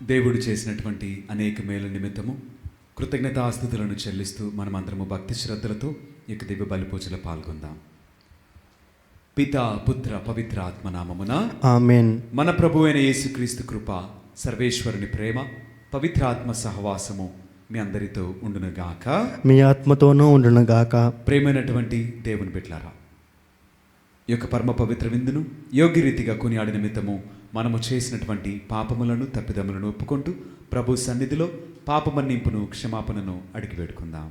దేవుడు చేసినటువంటి అనేక మేలు నిమిత్తము కృతజ్ఞతాస్తుతులను చెల్లిస్తూ మనమందరము భక్తి శ్రద్ధలతో ఈ దివ్య బలి పూజలో పాల్గొందాం. పితా పుత్ర పవిత్ర ఆత్మనామమున ఆమేన్. మన ప్రభు అయిన యేసుక్రీస్తు కృప, సర్వేశ్వరుని ప్రేమ, పవిత్ర ఆత్మ సహవాసము మీ అందరితో ఉండునుగాక. మీ ఆత్మతోనూ ఉండునుగాక. ప్రేమైనటువంటి దేవుని బిడ్డలారా, ఈ యొక్క పరమ పవిత్ర విందును యోగ్యరీతిగా కొనియాడి నిమిత్తము మనము చేసినటువంటి పాపములను తప్పిదములను ఒప్పుకుంటూ ప్రభు సన్నిధిలో పాపమన్నింపును క్షమాపణను అడిగి వేడుకుందాం.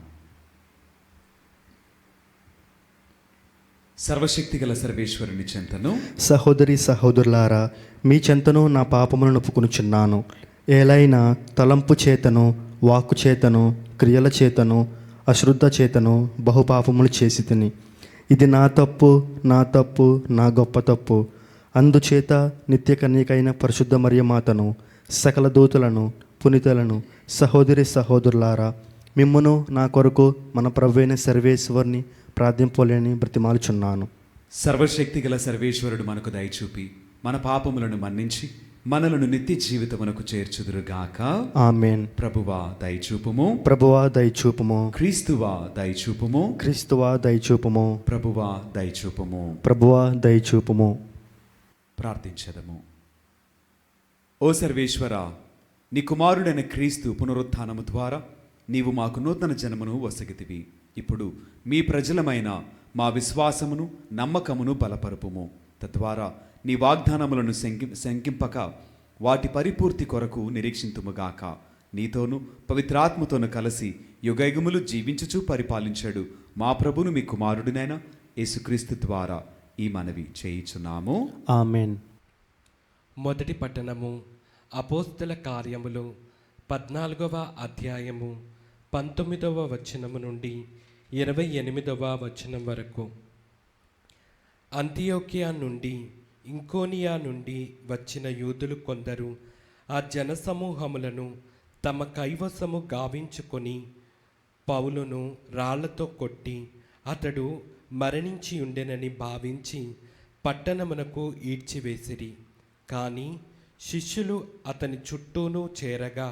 సర్వశక్తిగల సర్వేశ్వరుని చెంతను సహోదరి సహోదరులారా, మీ చెంతను నా పాపములను ఒప్పుకొనుచున్నాను. ఏలైనా తలంపు చేతను, వాక్కు చేతను, క్రియల చేతను, అశ్రద్ధ చేతను బహుపాపములు చేసి తిని, ఇది నా తప్పు, నా గొప్ప తప్పు. అందుచేత నిత్య కన్యకైన పరిశుద్ధ మరియమాతను, సకల దూతలను, పునీతులను, సహోదరి సహోదరులారా, మిమ్మును నా కొరకు మన ప్రభువైన సర్వేశ్వరుని ప్రార్థింపలేని బ్రతిమాలుచున్నాను. సర్వశక్తిగల సర్వేశ్వరుడు మనకు దయచూపి మన పాపములను మన్నించి మనలను నిత్య జీవితమునకు చేర్చుదురుగాక. ఆమేన్. ప్రభువా దయచూపుము, ప్రభువా దయచూపుము. క్రీస్తువా దయచూపుము, క్రీస్తువా దయచూపుము. ప్రభువా దయచూపుము. ప్రభువా దయచూపుము. ప్రార్థించదము. ఓ సర్వేశ్వర, నీ కుమారుడైన క్రీస్తు పునరుత్థానము ద్వారా నీవు మాకు నూతన జన్మను వసగితివి. ఇప్పుడు మీ ప్రజలమైన మా విశ్వాసమును నమ్మకమును బలపరుపుము. తద్వారా నీ వాగ్దానములను శంకింపక వాటి పరిపూర్తి కొరకు నిరీక్షింతుముగాక. నీతోనూ పవిత్రాత్మతోనూ కలిసి యుగయుగములు జీవించుచూ పరిపాలించాడు మా ప్రభును మీ కుమారుడినైన యేసుక్రీస్తు ద్వారా ఈ మనవి చేయుచున్నాము. ఆమెన్. మొదటి పట్టణము అపోస్తల కార్యములు 14వ అధ్యాయము 19వ వచనము నుండి 28వ వచనం వరకు. అంతియోకియా నుండి ఇంకోనియా నుండి వచ్చిన యూదులు కొందరు ఆ జనసమూహములను తమ కైవసము గావించుకొని పౌలును రాళ్లతో కొట్టి అతడు మరణించి ఉండెనని భావించి పట్టణమునకు ఈడ్చివేసిరి. కానీ శిష్యులు అతని చుట్టూను చేరగా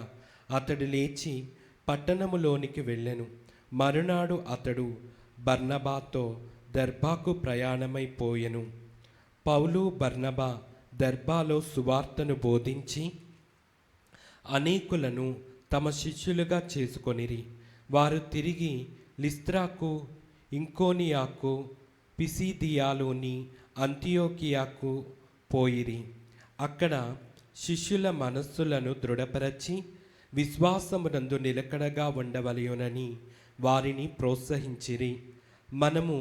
అతడు లేచి పట్టణములోనికి వెళ్ళెను. మరునాడు అతడు బర్నబాతో దర్బాకు ప్రయాణమైపోయెను. పౌలు బర్నబా దర్బాలో సువార్తను బోధించి అనేకులను తమ శిష్యులుగా చేసుకొనిరి. వారు తిరిగి లిస్త్రాకు, ఇంకోనియాకు, పిసిదియాలోని అంతియోకియాకు పోయిరి. అక్కడ శిష్యుల మనస్సులను దృఢపరచి విశ్వాసమునందు నిలకడగా ఉండవలయునని వారిని ప్రోత్సహించిరి. మనము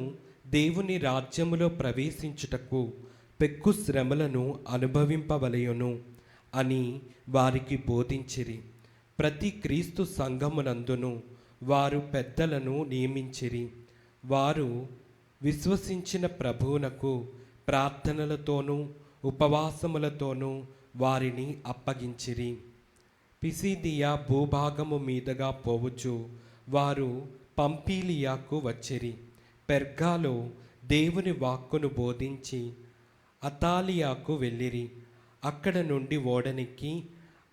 దేవుని రాజ్యములో ప్రవేశించుటకు పెక్కు శ్రమలను అనుభవింపవలయును అని వారికి బోధించిరి. ప్రతి క్రీస్తు సంఘమునందును వారు పెద్దలను నియమించిరి. వారు విశ్వసించిన ప్రభువునకు ప్రార్థనలతోనూ ఉపవాసములతోనూ వారిని అప్పగించిరి. పిసిదియా భూభాగము మీదుగా పోవచ్చు వారు పంపీలియాకు వచ్చిరి. పెర్గాలో దేవుని వాక్కును బోధించి అతాలియాకు వెళ్ళిరి. అక్కడ నుండి ఓడనెక్కి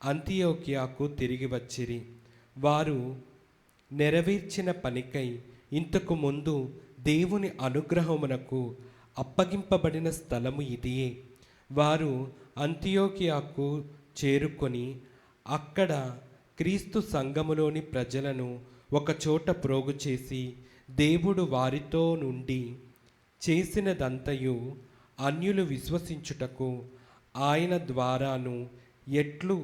అంతియోకియాకు తిరిగి వచ్చిరి. వారు నెరవేర్చిన పనికై ఇంతకు ముందు దేవుని అనుగ్రహమునకు అప్పగింపబడిన స్థలము ఇదియే. వారు అంతియోకియాకు చేరుకొని అక్కడ క్రీస్తు సంఘములోని ప్రజలను ఒకచోట ప్రోగు చేసి దేవుడు వారితో నుండి చేసినదంతయు అన్యులు విశ్వసించుటకు ఆయన ద్వారాను ఎట్లు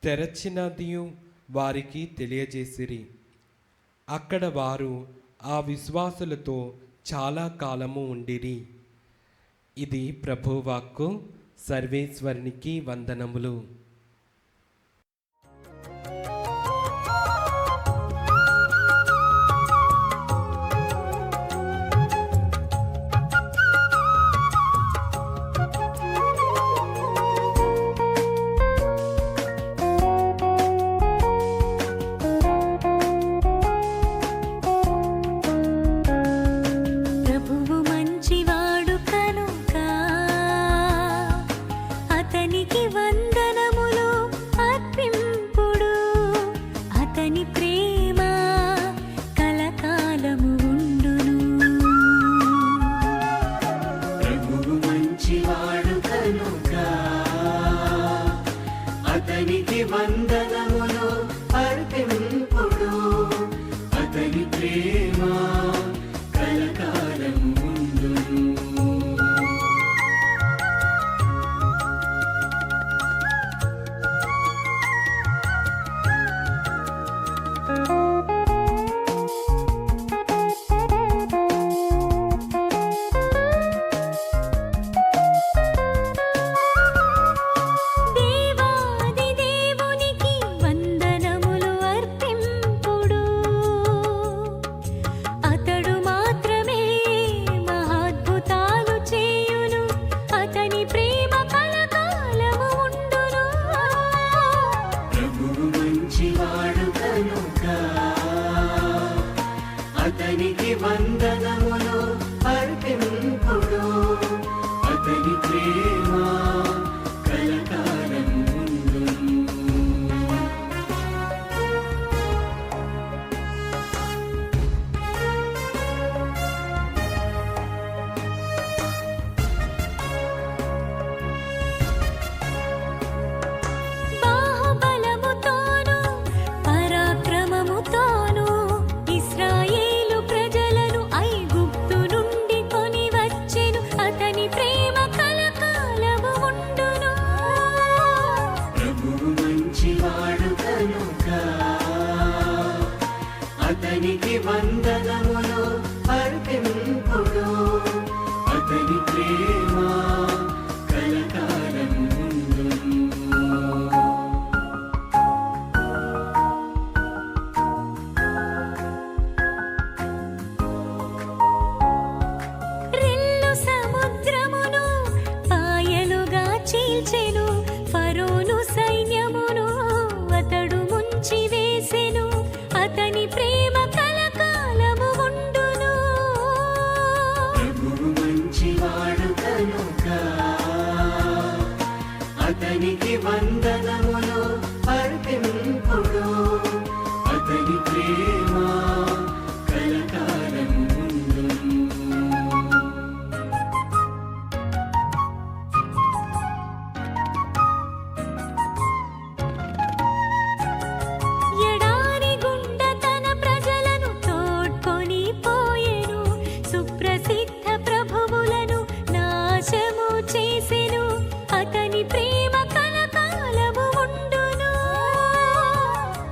తెరచినదియు వారికి తెలియజేసిరి. అక్కడ వారు ఆ విశ్వాసులతో చాలా కాలము ఉండిరి. ఇది ప్రభువాక్కు. సర్వేశ్వరునికి వందనములు. ప్రభువు మంచివాడు కనుక అతనికి వందనములు అర్పింపుడు. అతని ప్రేమ కలకాలము ఉండును. ప్రభువు మంచివాడు కనుక అతనికి వందనములు అర్పింపుడు. అతని ప్రేమ కలకాలం ఉండును. దేవాది దేవునికి వందనములు. అతనికి వందనములు అర్పింపుడు అతని ప్రేమ కలకాలం ఉండును. రెల్లు సముద్రమును పాయలుగా చీల్చెను, ఫరోను సైన్యమును అతడు ముంచి వేసెను, అతని ప్రేమ కలకాలము ఉండును. ప్రభువు మంచివాడు కనుక అతనికి వందనములు అర్పింపుడు అతని ప్రేమ కలకాలం ఉండును. ఎడారి గుండ తన ప్రజలను తోడ్కొని పోయెను, సుప్రసిద్ధ ప్రభువులను నాశము చేసెను, అతని ప్రేమ కలకాలము ఉండును.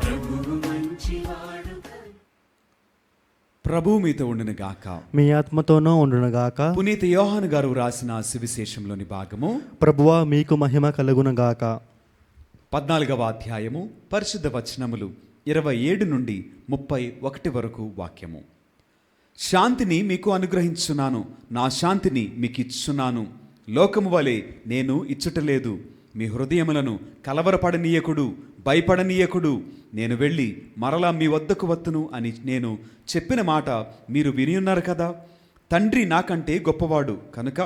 ప్రభువు మంచివాడు కనుక ప్రభువు మీతో ఉండును గాక. మీ ఆత్మతోనూ ఉండునుగాక. పునీత యోహాను గారు రాసిన సువిశేషంలోని భాగము ప్రభువా మీకు మహిమ కలుగునుగాక. 14వ అధ్యాయము పరిశుద్ధ వచనములు 27 నుండి 31 వరకు వాక్యము. శాంతిని మీకు అనుగ్రహించున్నాను, నా శాంతిని మీకు ఇచ్చున్నాను. లోకము వలె నేను ఇచ్చుటలేదు. మీ హృదయములను కలవరపడనీయకుడు, భయపడనీయకుడు. నేను వెళ్ళి మరలా మీ వద్దకు వత్తును అని నేను చెప్పిన మాట మీరు వినియున్నారు కదా. తండ్రి నాకంటే గొప్పవాడు కనుక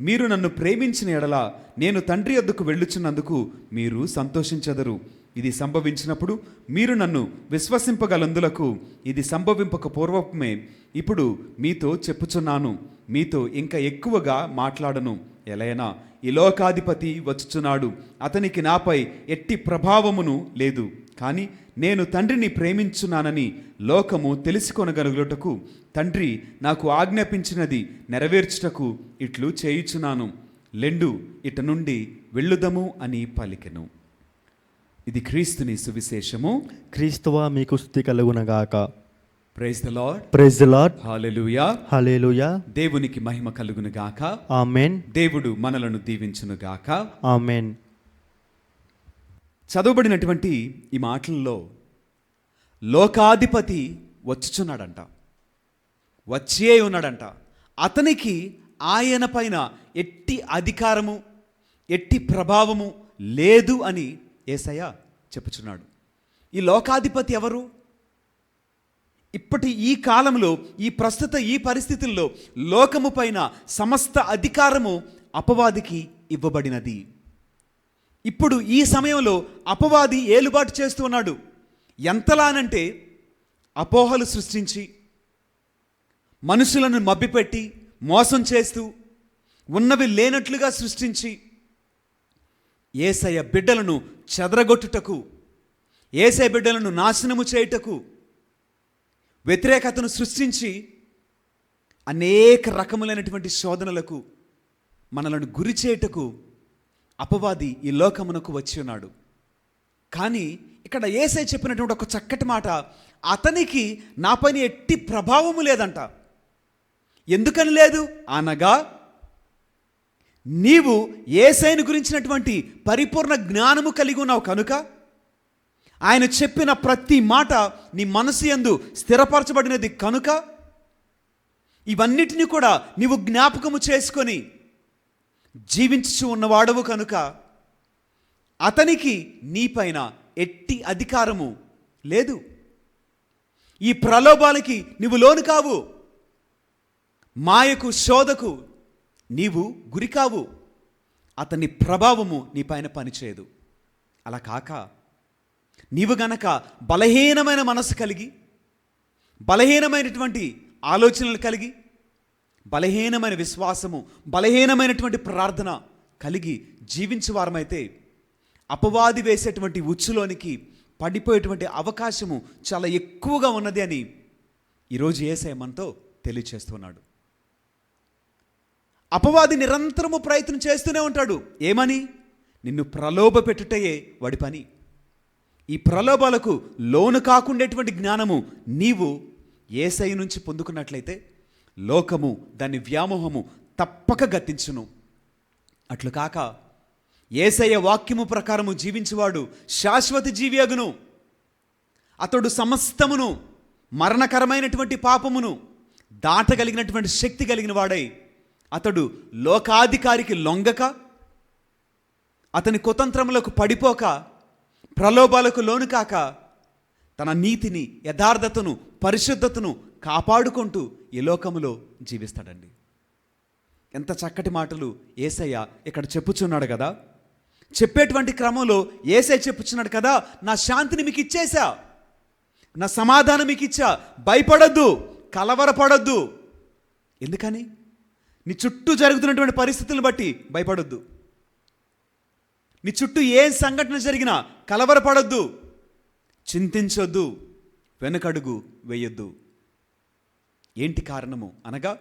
మీరు నన్ను ప్రేమించిన ఎడల నేను తండ్రి వద్దకు వెళ్ళుచున్నందుకు మీరు సంతోషించెదరు. ఇది సంభవించినప్పుడు మీరు నన్ను విశ్వసింపగలందులకు ఇది సంభవింపక పూర్వమే ఇప్పుడు మీతో చెప్పుచున్నాను. మీతో ఇంకా ఎక్కువగా మాట్లాడను. ఎలైనా ఈ లోకాధిపతి వచ్చుచున్నాడు, అతనికి నాపై ఎట్టి ప్రభావమును లేదు. కానీ నేను తండ్రిని ప్రేమించున్నానని లోకము తెలుసుకొనగలుగుటకు తండ్రి నాకు ఆజ్ఞాపించినది నెరవేర్చుటకు ఇట్లు చేయుచున్నాను. లెండు ఇట నుండి వెళ్ళుదము అని పలికెను. ఇది క్రీస్తుని సువిశేషము. క్రీస్తువా మీకు స్తుతి కలుగునగాక. Praise the Lord. Praise the Lord. Hallelujah. Hallelujah. దేవునికి మహిమ కలుగును గాక. ఆమేన్. దేవుడు మనలను దీవించును గాక. ఆమేన్. చదవబడినటువంటి ఈ మాటల్లో లోకాధిపతి వచ్చుచున్నాడంట, వచ్చే ఉన్నాడంట. అతనికి ఆయన పైన ఎట్టి అధికారము ఎట్టి ప్రభావము లేదు అని యేసయ్య చెప్పుచున్నాడు. ఈ లోకాధిపతి ఎవరు? ఇప్పటి ఈ కాలంలో ఈ ప్రస్తుత ఈ పరిస్థితుల్లో లోకము పైన సమస్త అధికారము అపవాదికి ఇవ్వబడినది. ఇప్పుడు ఈ సమయంలో అపవాది ఏలుబాటు చేస్తూ ఉన్నాడు. ఎంతలానంటే అపోహలు సృష్టించి మనుషులను మభ్యపెట్టి మోసం చేస్తూ ఉన్నవి లేనట్లుగా సృష్టించి యేసయ్య బిడ్డలను చెదరగొట్టుటకు, యేసయ్య బిడ్డలను నాశనము చేయుటకు వ్యతిరేకతను సృష్టించి అనేక రకములైనటువంటి శోధనలకు మనలను గురి చేయుటకు అపవాది ఈ లోకమునకు వచ్చి ఉన్నాడు. కానీ ఇక్కడ యేసయ్య చెప్పినటువంటి ఒక చక్కటి మాట, అతనికి నా పైన ఎట్టి ప్రభావము లేదంట. ఎందుకని లేదు అనగా నీవు యేసయ్యను గురించినటువంటి పరిపూర్ణ జ్ఞానము కలిగి ఉన్నావు కనుక ఆయన చెప్పిన ప్రతి మాట నీ మనసు యందు స్థిరపరచబడినది కనుక ఇవన్నిటిని కూడా నీవు జ్ఞాపకము చేసుకొని జీవించుచు ఉన్నవాడవు కనుక అతనికి నీపైన ఎట్టి అధికారము లేదు. ఈ ప్రలోభాలకి నీవు లోను కావు, మాయకు శోధకు నీవు గురి కావు. అతని ప్రభావము నీపైన పనిచేయదు. అలా కాక నీవు గనక బలహీనమైన మనసు కలిగి, బలహీనమైనటువంటి ఆలోచనలు కలిగి, బలహీనమైన విశ్వాసము, బలహీనమైనటువంటి ప్రార్థన కలిగి జీవించే వారమైతే అపవాది వేసేటువంటి ఉచ్చులోనికి పడిపోయేటువంటి అవకాశము చాలా ఎక్కువగా ఉన్నది అని ఈరోజు యేసయ్య మనతో తెలియచేస్తున్నాడు. అపవాది నిరంతరము ప్రయత్నం చేస్తూనే ఉంటాడు. ఏమని? నిన్ను ప్రలోభ పెట్టుటయే వాడి పని. ఈ ప్రలోభాలకు లోను కాకుండేటువంటి జ్ఞానము నీవు యేసయ్య నుంచి పొందుకున్నట్లయితే లోకము దాని వ్యామోహము తప్పక గతించును. అట్లు కాక యేసయ్య వాక్యము ప్రకారము జీవించువాడు శాశ్వత జీవి అగును. అతడు సమస్తమును, మరణకరమైనటువంటి పాపమును దాటగలిగినటువంటి శక్తి కలిగిన వాడై అతడు లోకాధికారికి లొంగక, అతని కుతంత్రములకు పడిపోక, ప్రలోభాలకు లోను కాక తన నీతిని, యథార్థతను, పరిశుద్ధతను కాపాడుకుంటూ ఈ లోకములో జీవిస్తాడండి. ఎంత చక్కటి మాటలు యేసయ్య ఇక్కడ చెప్పుచున్నాడు కదా. చెప్పేటువంటి క్రమంలో యేసయ్య చెప్పుచున్నాడు కదా, నా శాంతిని మీకు ఇచ్చేసా, నా సమాధానం మీకు ఇచ్చా, భయపడొద్దు, కలవరపడొద్దు. ఎందుకని? నీ చుట్టూ జరుగుతున్నటువంటి పరిస్థితులను బట్టి భయపడొద్దు. నీ చుట్టూ ఏ సంఘటన జరిగినా కలవరపడొద్దు, చింతించొద్దు, వెనకడుగు వేయొద్దు. ఏంటి కారణము అనగా,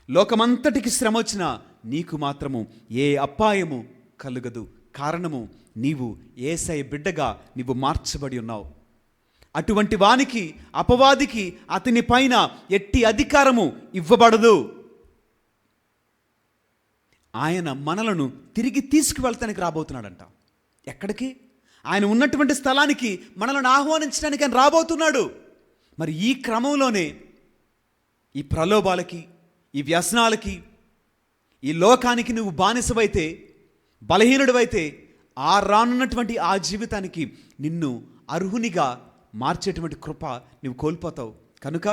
లోకమంతటికి శ్రమ వచ్చినా నీకు మాత్రము ఏ అపాయము కలుగదు. కారణము, నీవు యేసయ్య బిడ్డగా నీవు మార్చబడి ఉన్నావు. అటువంటి వానికి, అపవాదికి అతని పైన ఎట్టి అధికారము ఇవ్వబడదు. ఆయన మనలను తిరిగి తీసుకువెళ్తానికి రాబోతున్నాడంట. ఎక్కడికి? ఆయన ఉన్నటువంటి స్థలానికి మనలను ఆహ్వానించడానికి ఆయన రాబోతున్నాడు. మరి ఈ క్రమంలోనే ఈ ప్రలోభాలకి, ఈ వ్యసనాలకి, ఈ లోకానికి నువ్వు బానిసవైతే, బలహీనుడివైతే, ఆ రానున్నటువంటి ఆ జీవితానికి నిన్ను అర్హునిగా మార్చేటువంటి కృప నువ్వు కోల్పోతావు. కనుక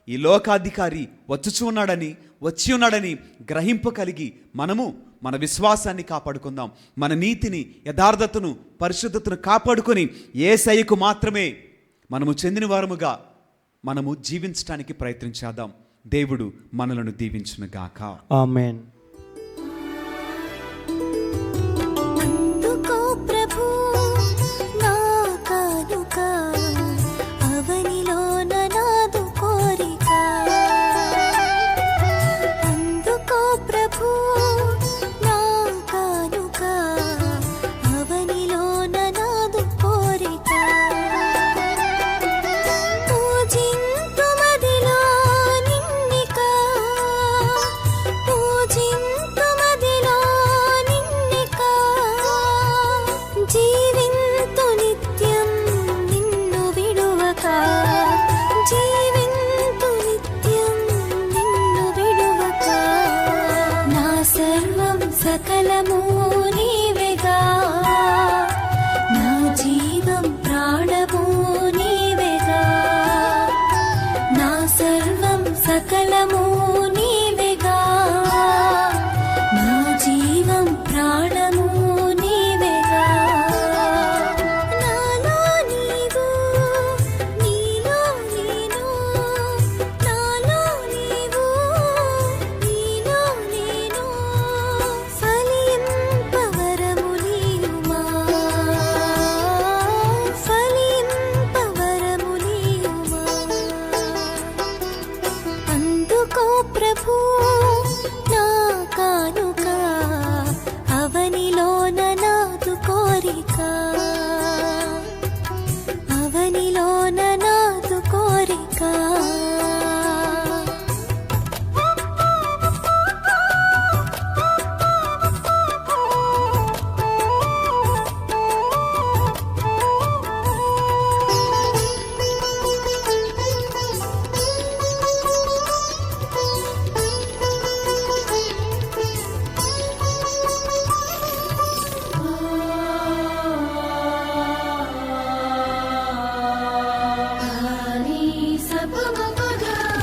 ఈ లోకాధికారి వచ్చి ఉన్నాడని గ్రహింపు కలిగి మనము మన విశ్వాసాన్ని కాపాడుకుందాం. మన నీతిని, యథార్థతను, పరిశుద్ధతను కాపాడుకొని యేసయ్యకు మాత్రమే మనము చెందిన వారముగా మనము జీవించడానికి ప్రయత్నించేద్దాం. దేవుడు మనలను దీవించునుగాక. ఆమేన్. అందుకో ప్రభు నా కానుక, అవనిలోన నాదు కోరిక. అందుకో ప్రభు నా కానుక, అవనిలోన నాదు కోరిక. పూజింతుమదిలో నిన్నిక, పూజింతుమదిలో నిన్నిక. జీవింతు నిత్యం నిన్ను విడువక, జీవింతు నిత్యం నిన్ను విడువక. నా సర్వం సకలము నీవేగా, నా జీవం ప్రాణము నీవేగా. నా సర్వం సకలము నీవేగా, నా జీవం ప్రాణము నీవేగా. నాలో నీవు, నీలో నేను, నాలో నీవు, నీలో నేను. ఫలింపవరము నీయుమా, ఫలింపవరము నీయుమా. అందుకో ప్రభు నా కానుక, అవనిలోన నాదు కోరిక, అవనిలోన నాదు కోరిక.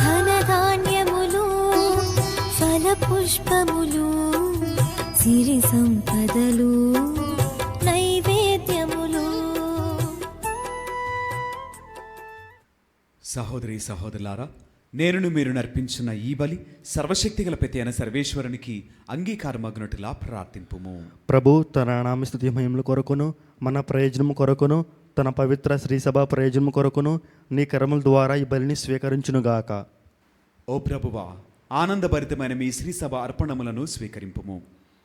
ధనధాన్యములు, ఫలపుష్పములు, సిరి సంపదలు, నైవేద్యములు. సహోదరి సహోదరులారా, నేను మీరు నర్పించిన ఈ బలి సర్వశక్తిగల ప్రతి అయిన సర్వేశ్వరునికి అంగీకారమగునట్టులా ప్రార్థింపుము. ప్రభు తన నామస్తుతి మహిమల కొరకును, మన ప్రయోజనము కొరకును, తన పవిత్ర శ్రీసభ ప్రయోజనము కొరకును నీ కర్మల ద్వారా ఈ బలిని స్వీకరించునుగాక. ఓ ప్రభువా, ఆనందభరితమైన మీ శ్రీసభ అర్పణములను స్వీకరింపుము.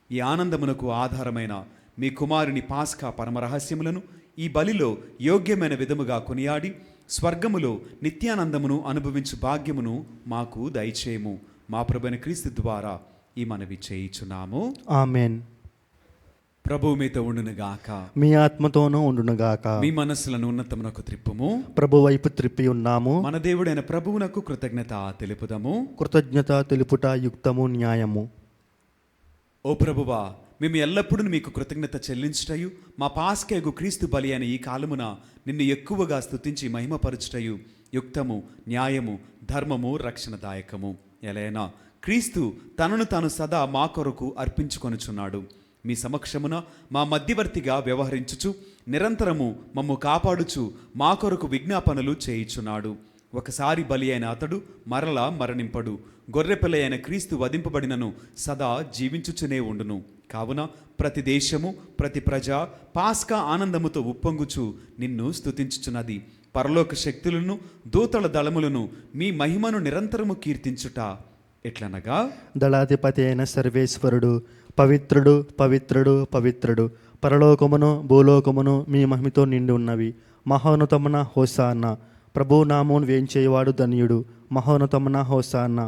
ఈ ఆనందమునకు ఆధారమైన మీ కుమారుని పాస్కా పరమరహస్యములను ఈ బలిలో యోగ్యమైన విధముగా కొనియాడి స్వర్గములో నిత్యానందమును అనుభవించు భాగ్యమును మాకు దయచేయము. మా ప్రభువైన క్రీస్తు ద్వారా ఈ మనవి చేయుచున్నాము. ఆమెన్. ప్రభువు మీతో ఉండునుగాక. మీ ఆత్మతోనూ ఉండునుగాక. మీ మనస్సులను ఉన్నతమునకు త్రిప్పుము. ప్రభు వైపు త్రిప్పి ఉన్నాము. మన దేవుడైన ప్రభువునకు కృతజ్ఞత తెలుపుదము. కృతజ్ఞత తెలుపుట యుక్తము, న్యాయము. ఓ ప్రభువా, మేము ఎల్లప్పుడూ మీకు కృతజ్ఞత చెల్లించుటయు, మా పాస్కేగు క్రీస్తు బలి అయిన ఈ కాలమున నిన్ను ఎక్కువగా స్తుతించి మహిమపరచుటయు యుక్తము, న్యాయము, ధర్మము, రక్షణదాయకము. ఎలైనా క్రీస్తు తనను తాను సదా మా కొరకు అర్పించుకొనుచున్నాడు. మీ సమక్షమున మా మధ్యవర్తిగా వ్యవహరించుచు నిరంతరము మమ్ము కాపాడుచు మా కొరకు విజ్ఞాపనలు చేయుచున్నాడు. ఒకసారి బలి అయిన అతడు మరలా మరణింపడు. గొర్రెపిల్ల అయిన క్రీస్తు వధింపబడినను సదా జీవించుచునే ఉండును. కావున ప్రతి దేశము, ప్రతి ప్రజ పాస్కా ఆనందముతో ఉప్పొంగుచు నిన్ను స్తుతించుచున్నది. పరలోక శక్తులను, దూతల దళములను మీ మహిమను నిరంతరము కీర్తించుట ఎట్లనగా, దళాధిపతి అయిన సర్వేశ్వరుడు పవిత్రుడు, పవిత్రుడు, పవిత్రుడు. పరలోకమును భూలోకమును మీ మహిమతో నిండి ఉన్నవి. మహోన్నతమున హోసాన్న. ప్రభు నామమును వేంచేవాడు ధన్యుడు. మహోన్నతమున హోసాన్న.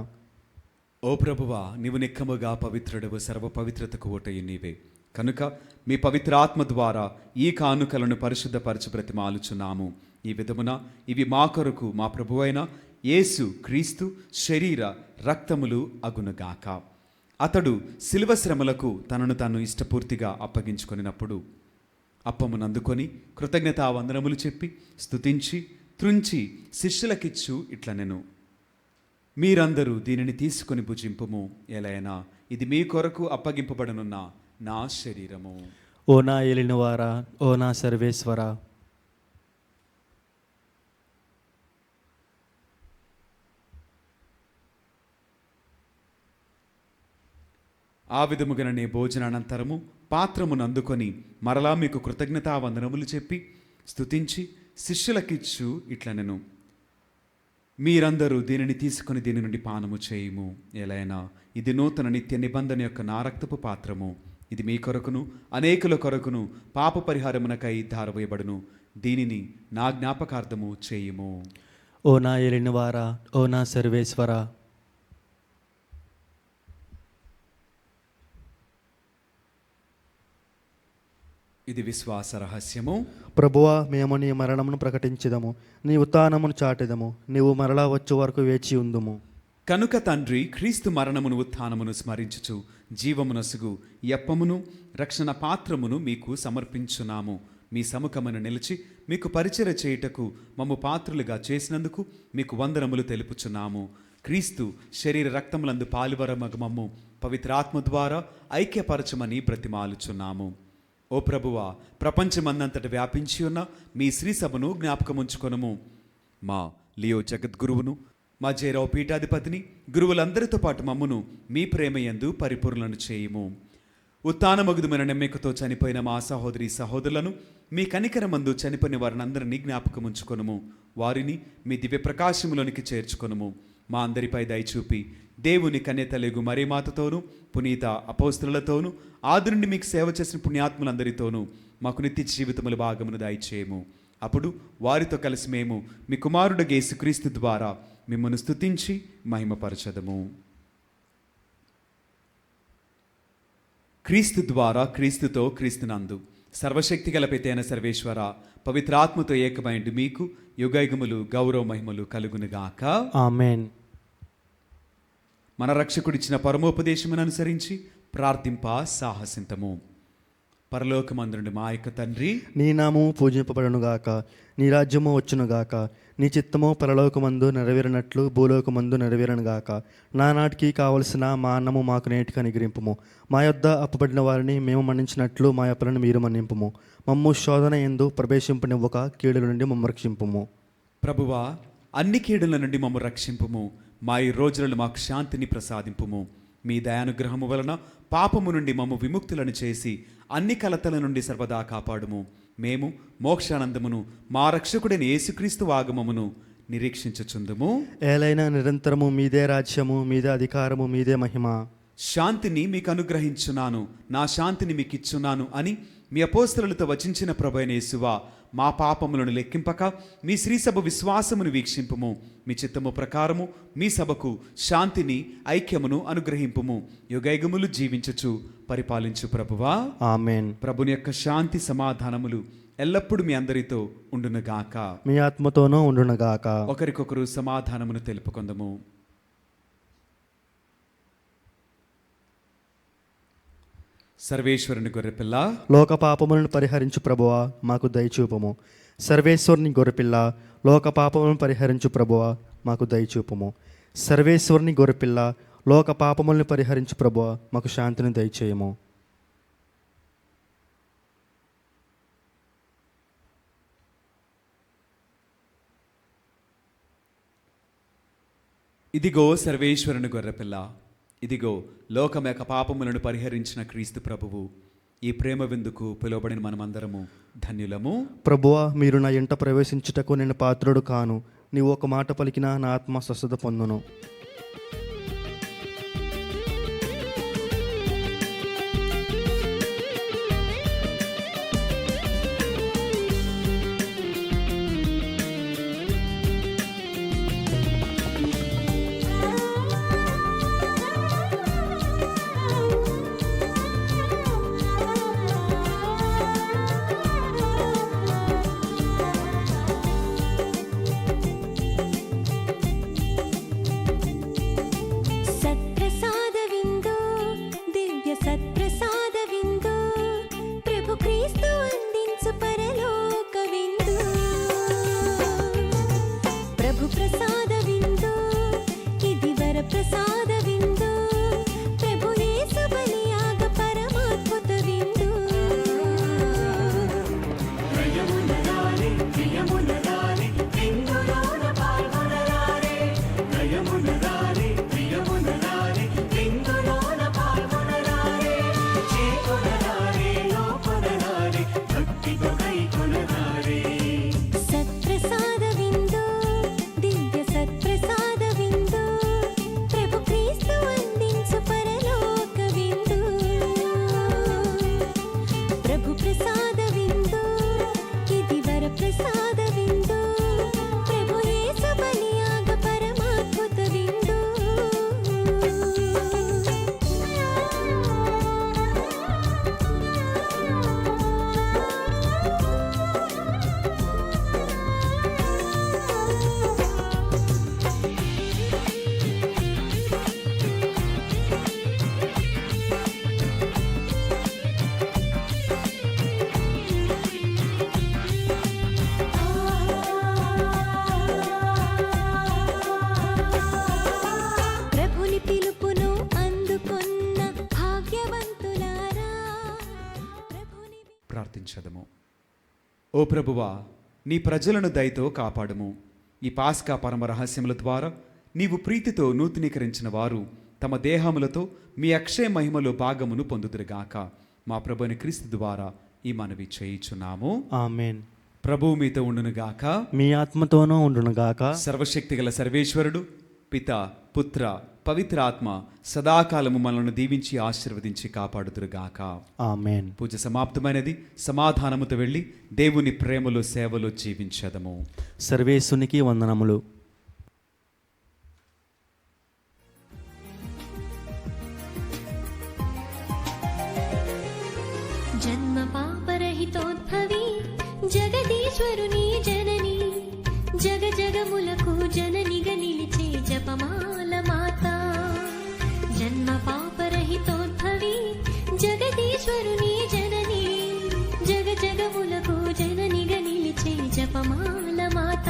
ఓ ప్రభువా, నీవు నిక్కముగా పవిత్రుడవు, సర్వ పవిత్రతకు ఓటయు నీవే. కనుక మీ పవిత్ర ఆత్మ ద్వారా ఈ కానుకలను పరిశుద్ధపరచు బ్రతిమాలుచున్నాము. ఈ విధమున ఇవి మా కొరకు మా ప్రభువైన యేసు క్రీస్తు శరీర రక్తములు అగునుగాక. అతడు శిలువ శ్రమలకు తనను తాను ఇష్టపూర్తిగా అప్పగించుకొనినప్పుడు అప్పమునందుకొని కృతజ్ఞతావందనములు చెప్పి స్తుతించి త్రుంచి శిష్యులకిచ్చు ఇట్లనెను, మీరందరూ దీనిని తీసుకొని భుజింపుము. ఎలైనా ఇది మీ కొరకు అప్పగింపబడనున్న నా శరీరము. ఓ నా ఏలినవారా, ఓ నా సర్వేశ్వరా. ఆ విధముగానే భోజనానంతరము పాత్రమును అందుకొని మరలా మీకు కృతజ్ఞతావందనములు చెప్పి స్తుతించి శిష్యులకిచ్చు ఇట్లనెను, మీరందరూ దీనిని తీసుకొని దీని నుండి పానము చేయుము. ఎలైనా ఇది నూతన నిత్య నిబంధన యొక్క నా రక్తపు పాత్రము. ఇది మీ కొరకును అనేకుల కొరకును పాప పరిహారమునకై ధారవేయబడును. దీనిని నా జ్ఞాపకార్థము చేయుము. ఓ నా ఏలినవారా, ఓ నా సర్వేశ్వరా. ఇది విశ్వాస రహస్యము. ప్రభువా, మేము నీ మరణమును ప్రకటించదము, నీ ఉత్థానమును చాటెదము. నీవు మరలా వచ్చు వరకు వేచి ఉందుము. కనుక తండ్రి, క్రీస్తు మరణమును ఉత్థానమును స్మరించుచు జీవమునసుగు యప్పమును రక్షణ పాత్రమును మీకు సమర్పించున్నాము. మీ సముఖమును నిలిచి మీకు పరిచర్య చేయుటకు మమ్ము పాత్రులుగా చేసినందుకు మీకు వందనములు తెలుపుచున్నాము. క్రీస్తు శరీర రక్తములందు పాలువరమగు మమ్ము పవిత్రాత్మ ద్వారా ఐక్యపరచమని బ్రతిమాలుచున్నాము. ఓ ప్రభువా, ప్రపంచమందంతట వ్యాపించి ఉన్న మీ శ్రీసభను జ్ఞాపకముంచుకొనుము. మా లియో జగద్గురువును, మా జయరావు పీఠాధిపతిని, గురువులందరితో పాటు మమ్మును మీ ప్రేమయందు పరిపూర్ణను చేయుము. ఉత్థానమగుదుమైన నమ్మికతో చనిపోయిన మా సహోదరి సహోదరులను, మీ కనికరమందు చనిపోయిన వారిని అందరినీ జ్ఞాపకముంచుకొనుము. వారిని మీ దివ్య ప్రకాశములోనికి చేర్చుకొనుము. మా అందరిపై దయచూపి దేవుని కన్యతలెగు మరియమాతతోనూ పునీత అపోస్తలులతోనూ ఆది నుండి మీకు సేవ చేసిన పుణ్యాత్ములందరితోనూ మాకు నిత్య జీవితముల భాగమును దయచేయము. అప్పుడు వారితో కలిసి మేము మీ కుమారుడు యేసుక్రీస్తు ద్వారా మిమ్మల్ని స్తుతించి మహిమపరచదము. క్రీస్తు ద్వారా, క్రీస్తుతో, క్రీస్తునందు సర్వశక్తి గల పితైన సర్వేశ్వర, పవిత్రాత్మతో ఏకమైండు మీకు యుగయుగములు గౌరవ మహిమలు కలుగునుగాక. ఆమెన్. మన రక్షకుడిచ్చిన పరమోపదేశమును అనుసరించి ప్రార్థింప సాహసింతము. పరలోకమందుండి మా యొక్క తండ్రి, నీ నామము పూజింపబడునుగాక, నీ రాజ్యము వచ్చునుగాక, నీ చిత్తము పరలోకమందు నెరవేరినట్లు భూలోకమందు నెరవేరునుగాక. నానాటికి కావలసిన మా అన్నము మాకు నేటికి అనుగ్రహింపుము. మా యొద్ద అప్పుబడిన వారిని మేము మన్నించినట్లు మా అప్పులను మీరు మన్నింపుము. మమ్ము శోధన యందు ప్రవేశింపనివ్వక కీడుల నుండి మమ్ము రక్షింపుము. ప్రభువా, అన్ని కీడుల నుండి మమ్ము రక్షింపుము. మా ఈ రోజులను మాకు శాంతిని ప్రసాదింపుము. మీ దయానుగ్రహము వలన పాపము నుండి మమ్ము విముక్తులను చేసి అన్ని కలతల నుండి సర్వదా కాపాడుము. మేము మోక్షానందమును మా రక్షకుడైన యేసుక్రీస్తు ఆగమమును నిరీక్షించుచుందుము. ఏలైనా నిరంతరము మీదే రాజ్యము, మీదే అధికారము, మీదే మహిమ. శాంతిని మీకు అనుగ్రహించున్నాను, నా శాంతిని మీకు ఇచ్చున్నాను అని మీ అపోస్తలులతో వచించిన ప్రభువైన యేసువా, మా పాపములను లెక్కింపక మీ శ్రీసభ విశ్వాసమును వీక్షింపుము. మీ చిత్తము ప్రకారము మీ సభకు శాంతిని ఐక్యమును అనుగ్రహింపుము. యుగయుగములు జీవించుచు పరిపాలించు ప్రభువా. ఆమెన్. ప్రభుని యొక్క శాంతి సమాధానములు ఎల్లప్పుడూ మీ అందరితో ఉండునుగాక. మీ ఆత్మతోనూ ఉండునుగాక. ఒకరికొకరు సమాధానమును తెలుపుకొందము. సర్వేశ్వరుని గొర్రెపిల్ల, లోక పాపములను పరిహరించు ప్రభువా మాకు దయచూపము. సర్వేశ్వరుని గొర్రెపిల్ల, లోక పాపములను పరిహరించు ప్రభువా మాకు దయచూపము. సర్వేశ్వరుని గొర్రెపిల్ల, లోక పాపములను పరిహరించు ప్రభువా మాకు శాంతిని దయచేయము. ఇదిగో సర్వేశ్వరుని గొర్రెపిల్ల, ఇదిగో లోకం యొక్క పాపములను పరిహరించిన క్రీస్తు ప్రభువు. ఈ ప్రేమ విందుకు పిలువబడిన మనమందరము ధన్యులము. ప్రభువా, మీరు నా ఇంట ప్రవేశించుటకు నేను పాత్రుడు కాను. నీవు ఒక మాట పలికినా నా ఆత్మ స్వస్థత పొందును. సత్ప్రసాద విందు, దివ్య సత్ప్రసాద విందు, ప్రభు క్రీస్తు అందించు పరలోక విందు. ప్రభు ప్రసాద విందు, ఇది వర ప్రసాద విందు, ప్రభు యేసు బలియాగ పరమాద్భుత విందు. నయమునరారే ప్రియమునరారే విందులోన పాల్గొనరారే. నయమునరారే ప్రియమునరారే విందులోన పాల్గొనరారే. చేకొనరారే లోకొనరారే భక్తితో కైకొనరారే. సత్ప్రసాద విందు, దివ్య సత్ప్రసాద విందు, ప్రభు క్రీస్తు అందించు పరలోక విందు. ప్రభు ప్రసాద విందు, ఇది వర ప్రసాద విందు, ప్రభు యేసు బలియాగ పరమాద్భుత విందు. ప్రభుని పిలుపును అందుకొన్న భాగ్యవంతులారా. ప్రభుని ప్రార్థించదము. ఓ ప్రభువా, నీ ప్రజలను దయతో కాపాడుము. ఈ పాస్కా పరమ రహస్యముల ద్వారా నీవు ప్రీతితో నూతనీకరించిన వారు తమ దేహములతో మీ అక్షయ మహిమలో భాగమును పొందుదురుగాక. మా ప్రభుని క్రీస్తు ద్వారా ఈ మనవి చేయుచున్నాము. ఆమెన్. ప్రభువు మీతో ఉండునుగాక. మీ ఆత్మతోనూ ఉండునుగాక. సర్వశక్తిగల సర్వేశ్వరుడు, పిత, పుత్ర, పవిత్ర ఆత్మ సదాకాలము మనల్ని దీవించి ఆశీర్వదించి కాపాడుదురుగాక. ఆమెన్. పూజ సమాప్తమైనది. సమాధానముతో వెళ్ళి దేవుని ప్రేమలో సేవలో జీవించదము. సర్వేశ్వనికి వందనములు. జన్మ పాపరహితోద్భవి జగదీశ్వరుని జనని, జగ జగములకు జననిగా నిలిచే జపమాల మాత. జన్మ పాపరహితోద్భవి జగదీశ్వరుని జనని, జగ జగములకు జననిగా నిలిచే జపమాల మాత.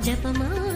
జపమాల